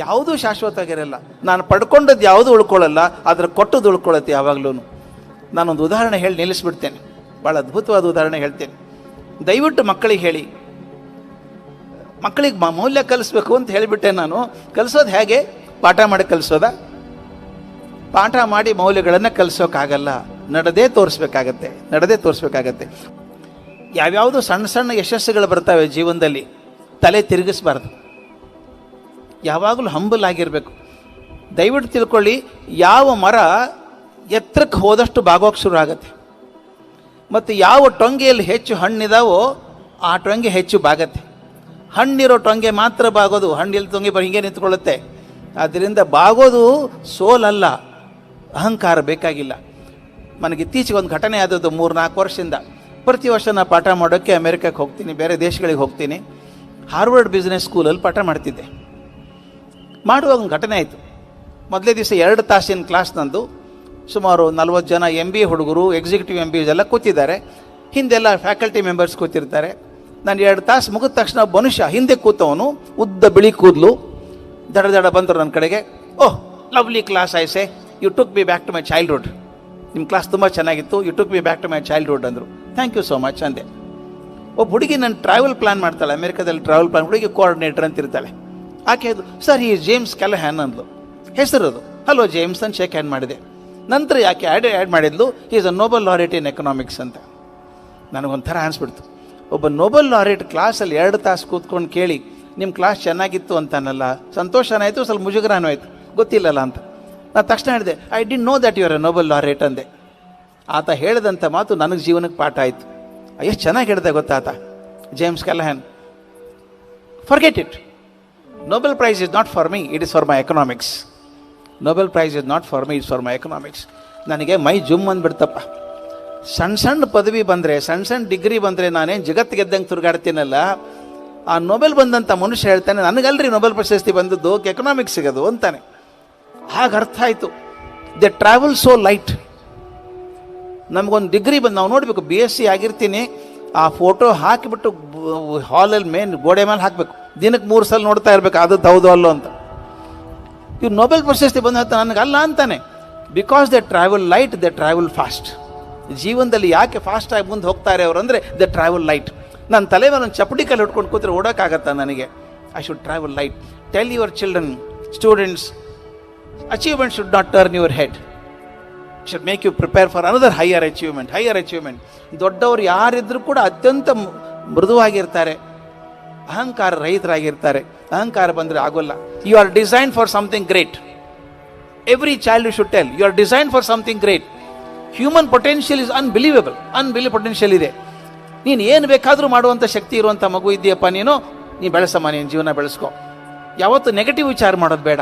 ಯಾವುದೂ ಶಾಶ್ವತವಾಗಿರಲ್ಲ. ನಾನು ಪಡ್ಕೊಂಡದ್ದು ಯಾವುದೂ ಉಳ್ಕೊಳ್ಳಲ್ಲ, ಆದರೆ ಕೊಟ್ಟದ್ದು ಉಳ್ಕೊಳ್ಳುತ್ತೆ ಯಾವಾಗಲೂ. ನಾನೊಂದು ಉದಾಹರಣೆ ಹೇಳಿ ನಿಲ್ಲಿಸ್ಬಿಡ್ತೇನೆ, ಭಾಳ ಅದ್ಭುತವಾದ ಉದಾಹರಣೆ ಹೇಳ್ತೇನೆ. ದಯವಿಟ್ಟು ಮಕ್ಕಳಿಗೆ ಹೇಳಿ. ಮಕ್ಕಳಿಗೆ ಮೌಲ್ಯ ಕಲಿಸ್ಬೇಕು ಅಂತ ಹೇಳಿಬಿಟ್ಟೆ ನಾನು. ಕಲಿಸೋದು ಹೇಗೆ? ಪಾಠ ಮಾಡಿ ಕಲಿಸೋದಾ? ಪಾಠ ಮಾಡಿ ಮೌಲ್ಯಗಳನ್ನು ಕಲಿಸೋಕ್ಕಾಗಲ್ಲ, ನಡೆದೇ ತೋರಿಸ್ಬೇಕಾಗತ್ತೆ. ಯಾವ್ಯಾವುದು ಸಣ್ಣ ಯಶಸ್ಸುಗಳು ಬರ್ತವೆ ಜೀವನದಲ್ಲಿ, ತಲೆ ತಿರುಗಿಸ್ಬಾರ್ದು. ಯಾವಾಗಲೂ ಹಂಬಲ್ ಆಗಿರಬೇಕು. ದಯವಿಟ್ಟು ತಿಳ್ಕೊಳ್ಳಿ, ಯಾವ ಮರ ಎತ್ತರಕ್ಕೆ ಹೋದಷ್ಟು ಬಾಗೋಕ್ಕೆ ಶುರು ಆಗುತ್ತೆ, ಮತ್ತು ಯಾವ ಟೊಂಗೆಯಲ್ಲಿ ಹೆಚ್ಚು ಹಣ್ಣಿದಾವೋ ಆ ಟೊಂಗೆ ಹೆಚ್ಚು ಬಾಗತ್ತೆ. ಹಣ್ಣಿರೋ ಟೊಂಗೆ ಮಾತ್ರ ಬಾಗೋದು, ಹಣ್ಣಿಲ್ಲ ಟೊಂಗೆ ಹಿಂಗೆ ನಿಂತ್ಕೊಳ್ಳುತ್ತೆ. ಆದ್ದರಿಂದ ಬಾಗೋದು ಸೋಲಲ್ಲ, ಅಹಂಕಾರ ಬೇಕಾಗಿಲ್ಲ. ನನಗೆ ಇತ್ತೀಚೆಗೆ ಒಂದು ಘಟನೆ ಆದದ್ದು 3-4 ವರ್ಷದಿಂದ. ಪ್ರತಿ ವರ್ಷ ನಾನು ಪಾಠ ಮಾಡೋಕ್ಕೆ ಅಮೆರಿಕಕ್ಕೆ ಹೋಗ್ತೀನಿ, ಬೇರೆ ದೇಶಗಳಿಗೆ ಹೋಗ್ತೀನಿ. ಹಾರ್ವರ್ಡ್ ಬಿಸ್ನೆಸ್ ಸ್ಕೂಲಲ್ಲಿ ಪಾಠ ಮಾಡ್ತಿದ್ದೆ. ಮಾಡುವಾಗ ಒಂದು ಘಟನೆ ಆಯಿತು. ಮೊದಲೇ ದಿವಸ 2 ತಾಸಿನ ಕ್ಲಾಸ್ ನಂದು. ಸುಮಾರು 40 ಜನ MBA ಹುಡುಗರು, ಎಕ್ಸಿಕ್ಯೂಟಿವ್ MBAs ಎಲ್ಲ ಕೂತಿದ್ದಾರೆ. ಹಿಂದೆಲ್ಲ ಫ್ಯಾಕಲ್ಟಿ ಮೆಂಬರ್ಸ್ ಕೂತಿರ್ತಾರೆ. ನಾನು 2 ತಾಸು ಮುಗಿದ ತಕ್ಷಣ ಮನುಷ್ಯ ಹಿಂದೆ ಕೂತವನು, ಉದ್ದ ಬಿಳಿ ಕೂದಲು, ದಡ ಬಂದರು ನನ್ನ ಕಡೆಗೆ. Oh lovely class I say, you took me back to my childhood. ನಿಮ್ಮ ಕ್ಲಾಸ್ ತುಂಬ ಚೆನ್ನಾಗಿತ್ತು, you took me back to my childhood ಅಂದರು. ಥ್ಯಾಂಕ್ ಯು ಸೋ ಮಚ್ ಅಂದೆ. ಒಬ್ಬ ಹುಡುಗಿ ನಾನು ಟ್ರಾವೆಲ್ ಪ್ಲಾನ್ ಮಾಡ್ತಾಳೆ, ಅಮೆರಿಕಾದಲ್ಲಿ ಟ್ರಾವೆಲ್ ಪ್ಲಾನ್, ಹುಡುಗಿ ಕೋಆರ್ಡಿನೇಟರ್ ಅಂತ ಇರ್ತಾಳೆ. ಆಕೆ ಅದು ಸರ್ ಈ ಜೇಮ್ಸ್ ಕ್ಯಾಲಹ್ಯಾನ್ ಅಂದ್ಲು, ಹೆಸರದು. ಹಲೋ ಜೇಮ್ಸ್ ಅಂತ ಶೇಕ್ ಹ್ಯಾಂಡ್ ಮಾಡಿದೆ. ನಂತರ ಯಾಕೆ ಆ್ಯಡ್ ಮಾಡಿದ್ಲು, is a noble laureate in economics ಅಂತ. ನನಗೊಂಥರ ಅನಿಸ್ಬಿಡ್ತು. ಒಬ್ಬ ನೋಬಲ್ ಲಾರೆಟ್ ಕ್ಲಾಸಲ್ಲಿ 2 ತಾಸು ಕೂತ್ಕೊಂಡು ಕೇಳಿ ನಿಮ್ಮ ಕ್ಲಾಸ್ ಚೆನ್ನಾಗಿತ್ತು ಅಂತಾನಲ್ಲ, ಸಂತೋಷನೂ ಆಯಿತು, ಸ್ವಲ್ಪ ಮುಜುಗರನೂ ಆಯಿತು, ಗೊತ್ತಿಲ್ಲಲ್ಲ ಅಂತ. ನಾನು ತಕ್ಷಣ ಹೇಳಿದೆ, I didn't know that you are a Nobel laureate ಅಂದೆ. ಆತ ಹೇಳಿದಂಥ ಮಾತು ನನಗೆ ಜೀವನಕ್ಕೆ ಪಾಠ ಆಯಿತು. ಎಷ್ಟು ಚೆನ್ನಾಗಿ ಹೇಳಿದೆ ಗೊತ್ತಾ ಆತ, James Callahan. Forget it. Nobel Prize is not for me, it is for my economics. Nobel Prize is not for me, it's for my economics. ನನಗೆ ಮೈ ಜುಮ್ ಅಂದ್ಬಿಡ್ತಪ್ಪ. ಸಣ್ಣ ಪದವಿ ಬಂದರೆ, ಸಣ್ಣ ಡಿಗ್ರಿ ಬಂದರೆ ನಾನೇನು ಜಗತ್ತು ಗೆದ್ದಂಗೆ ತಿರುಗಾಡ್ತೀನಲ್ಲ. ಆ ನೊಬೆಲ್ ಬಂದಂಥ ಮನುಷ್ಯ ಹೇಳ್ತಾನೆ, ನನಗಲ್ರಿ ನೊಬೆಲ್ ಪ್ರಶಸ್ತಿ ಬಂದದ್ದು, ಎಕನಾಮಿಕ್ಸ್ ಸಿಗೋದು ಅಂತಾನೆ. ಹಾಗೆ ಅರ್ಥ ಆಯಿತು. ದೆ ಟ್ರಾವೆಲ್ ಸೋ ಲೈಟ್. ನಮಗೊಂದು ಡಿಗ್ರಿ ಬಂದು ನಾವು ನೋಡಬೇಕು, BSc ಆಗಿರ್ತೀನಿ, ಆ ಫೋಟೋ ಹಾಕಿಬಿಟ್ಟು ಹಾಲಲ್ಲಿ ಮೇನ್ ಗೋಡೆ ಮೇಲೆ ಹಾಕಬೇಕು, ದಿನಕ್ಕೆ 3 ಸಲ ನೋಡ್ತಾ ಇರಬೇಕು, ಅದು ಹೌದು ಅಲ್ಲೋ ಅಂತ. ಇವ್ರು ನೊಬೆಲ್ ಪ್ರಶಸ್ತಿ ಬಂದ ನನಗಲ್ಲ ಅಂತಾನೆ. Because they travel light, they travel fast. ಜೀವನದಲ್ಲಿ ಯಾಕೆ ಫಾಸ್ಟಾಗಿ ಮುಂದೆ ಹೋಗ್ತಾರೆ ಅವರು ಅಂದರೆ ದೆ ಟ್ರಾವೆಲ್ ಲೈಟ್. ನನ್ನ ತಲೆ ಮೇಲೆ ಒಂದು ಚಪ್ಪಡಿ ಕಲ್ಲು ಹಿಡ್ಕೊಂಡು ಕೂತ್ರೆ ಓಡೋಕ್ಕಾಗತ್ತಾ ನನಗೆ? I should travel light. Tell your children, students, achievement should not turn your head, should make you prepare for another higher achievement. ದೊಡ್ಡವರು ಯಾರಿದ್ರೂ ಕೂಡ ಅತ್ಯಂತ ಮೃದುವಾಗಿರ್ತಾರೆ, ಅಹಂಕಾರ ರಹಿತರಾಗಿರ್ತಾರೆ. ಅಹಂಕಾರ ಬಂದರೆ ಆಗೋಲ್ಲ. You are design for something great. Every child you should tell, you are design for something great. Human potential is unbelievable potential ಇದೆ. ನೀನು ಏನು ಬೇಕಾದರೂ ಮಾಡುವಂಥ ಶಕ್ತಿ ಇರುವಂಥ ಮಗು ಇದೆಯಪ್ಪ, ನೀನು ಬೆಳೆಸಮ್ಮ, ನೀನು ಜೀವನ ಬೆಳೆಸ್ಕೊ. ಯಾವತ್ತು ನೆಗೆಟಿವ್ ವಿಚಾರ ಮಾಡೋದು ಬೇಡ.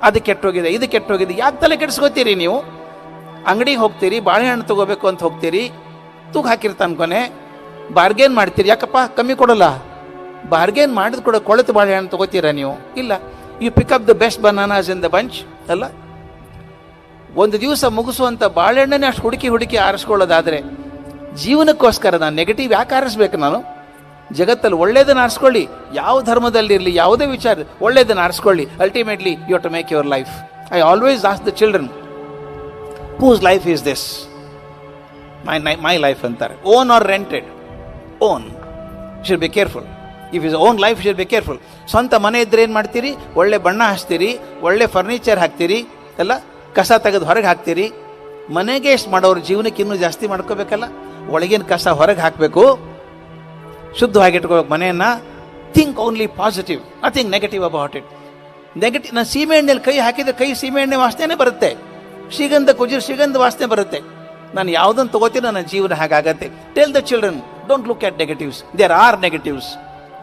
ಅದು ಕೆಟ್ಟೋಗಿದೆ, ಇದು ಕೆಟ್ಟೋಗಿದೆ, ಯಾಕೆ ತಲೆ ಕೆಡಿಸ್ಕೋತೀರಿ ನೀವು? ಅಂಗಡಿಗೆ ಹೋಗ್ತೀರಿ, ಬಾಳೆಹಣ್ಣು ತೊಗೋಬೇಕು ಅಂತ ಹೋಗ್ತೀರಿ, ತೂಕ ಹಾಕಿರ್ತಾನೆ ಕೊನೆ, ಬಾರ್ಗೇನ್ ಮಾಡ್ತೀರಿ, ಯಾಕಪ್ಪ ಕಮ್ಮಿ ಕೊಡೋಲ್ಲ? ಬಾರ್ಗೇನ್ ಮಾಡಿದ್ ಕೂಡ ಕೊಳೆತು ಬಾಳೆಹಣ್ಣು ತೊಗೋತೀರಾ ನೀವು? ಇಲ್ಲ. You pick up the best bananas in the bunch ಅಲ್ಲ. ಒಂದು ದಿವಸ ಮುಗಿಸುವಂಥ ಬಾಳೆಹಣ್ಣನೇ ಅಷ್ಟು ಹುಡುಕಿ ಆರಿಸ್ಕೊಳ್ಳೋದಾದರೆ, ಜೀವನಕ್ಕೋಸ್ಕರ ನಾನು ನೆಗೆಟಿವ್ ಯಾಕೆ ಆರಿಸ್ಬೇಕು? ನಾನು ಜಗತ್ತಲ್ಲಿ ಒಳ್ಳೇದನ್ನು ಆರಿಸ್ಕೊಳ್ಳಿ, ಯಾವ ಧರ್ಮದಲ್ಲಿರಲಿ, ಯಾವುದೇ ವಿಚಾರ ಒಳ್ಳೇದನ್ನು ಆರಿಸ್ಕೊಳ್ಳಿ. Ultimately you have to make your life. I always ask the children, whose life is this? My life ಅಂತಾರೆ. Own or rented? Own. Should be careful. If is own life should be careful. ಸ್ವಂತ ಮನೆ ಇದ್ರೆ ಏನು ಮಾಡ್ತೀರಿ? ಒಳ್ಳೆ ಬಣ್ಣ ಹಚ್ತೀರಿ, ಒಳ್ಳೆ furniture ಹಾಕ್ತೀರಿ, ಎಲ್ಲ ಕಸ ತೆಗೆದು ಹೊರಗೆ ಹಾಕ್ತೀರಿ. ಮನೆಗೆ ಎಷ್ಟು ಮಾಡೋರು ಜೀವನಕ್ಕೆ ಇನ್ನೂ ಜಾಸ್ತಿ ಮಾಡ್ಕೋಬೇಕಲ್ಲ. ಒಳಗಿನ ಕಸ ಹೊರಗೆ ಹಾಕಬೇಕು, ಶುದ್ಧವಾಗಿಟ್ಕೋಬೇಕು ಮನೆಯನ್ನು. Think only positive, nothing negative about it. Negative, ನಾನು ಸೀಮೆ ಎಣ್ಣೆಯಲ್ಲಿ ಕೈ ಹಾಕಿದರೆ ಕೈ ಸೀಮೆ ಎಣ್ಣೆ ವಾಸನೆ ಬರುತ್ತೆ, ಶ್ರೀಗಂಧ ವಾಸನೆ ಬರುತ್ತೆ. ನಾನು ಯಾವುದನ್ನು ತಗೋತೀನಿ ನನ್ನ ಜೀವನ ಹಾಗಾಗತ್ತೆ. Tell the children, don't look at negatives. There are negatives,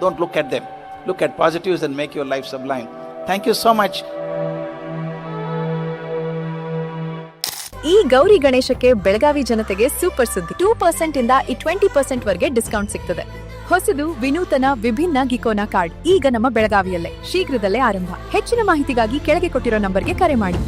don't look at them. Look at positives and make your life sublime. Thank you so much. ಈ ಗೌರಿ ಗಣೇಶಕ್ಕೆ ಬೆಳಗಾವಿ ಜನತೆಗೆ ಸೂಪರ್ ಸುದ್ದಿ. 2% ಇಂದ 20% ವರೆಗೆ ಡಿಸ್ಕೌಂಟ್ ಸಿಗ್ತದೆ. ಹೊಸದು, ವಿನೂತನ, ವಿಭಿನ್ನ ಗಿಕೋನಾ ಕಾರ್ಡ್ ಈಗ ನಮ್ಮ ಬೆಳಗಾವಿಯಲ್ಲೇ ಶೀಘ್ರದಲ್ಲೇ ಆರಂಭ. ಹೆಚ್ಚಿನ ಮಾಹಿತಿಗಾಗಿ ಕೆಳಗೆ ಕೊಟ್ಟಿರೋ ನಂಬರ್ಗೆ ಕರೆ ಮಾಡಿ.